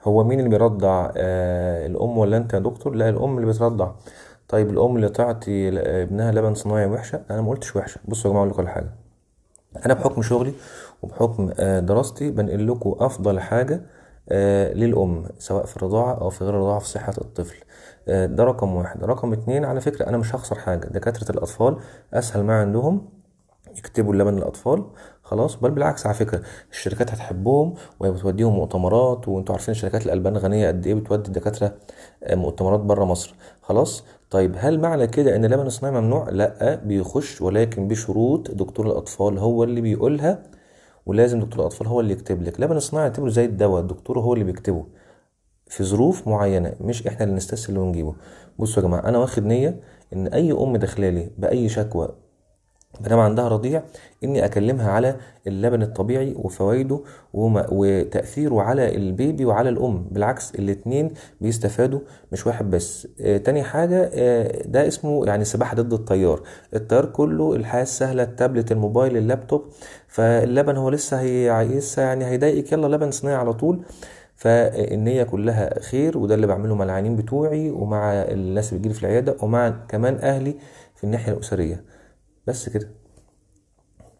هو مين اللي بيرضع، الام ولا انت يا دكتور؟ لا، الام اللي بترضع. طيب الام اللي تعطي ابنها لبن صناعي وحشه؟ انا ما قلتش وحشه. بصوا يا جماعه اقول لكم على حاجه. انا بحكم شغلي وبحكم دراستي بنقل لكم افضل حاجه للام، سواء في الرضاعه او في غير الرضاعه في صحه الطفل. ده رقم واحد. رقم اتنين، على فكره انا مش هخسر حاجه. دكاتره الاطفال اسهل ما عندهم يكتبوا اللبن للاطفال، خلاص. بل بالعكس على فكره، الشركات هتحبهم وهي بتوديهم مؤتمرات. وانتوا عارفين شركات الالبان غنيه قد ايه بتودي الدكاتره مؤتمرات بره مصر، خلاص. طيب هل معنى كده ان اللبن الصناعي ممنوع؟ لا، بيخش ولكن بشروط دكتور الاطفال هو اللي بيقولها. ولازم دكتور الاطفال هو اللي يكتب لك لبن الصناعي، يعتبره زي الدواء، الدكتور هو اللي بيكتبه في ظروف معينه، مش احنا اللي نستسهل ونجيبه. بصوا يا جماعه، انا واخد نيه ان اي ام داخلالي باي شكوى مادام عندها رضيع، اني اكلمها على اللبن الطبيعي وفوائده وتأثيره على البيبي وعلى الام. بالعكس الاتنين بيستفادوا، مش واحد بس. تاني حاجة، ده اسمه يعني سباحة ضد التيار. التيار كله الحياة السهلة، التابلت، الموبايل، اللابتوب. فاللبن هو لسه يعني هيضايقك، يلا لبن صناعي على طول. فالنية كلها خير، وده اللي بعمله مع العيانين بتوعي ومع الناس اللي بتجيلي في العيادة ومع كمان أهلي في الناحية الأسرية. بس كده.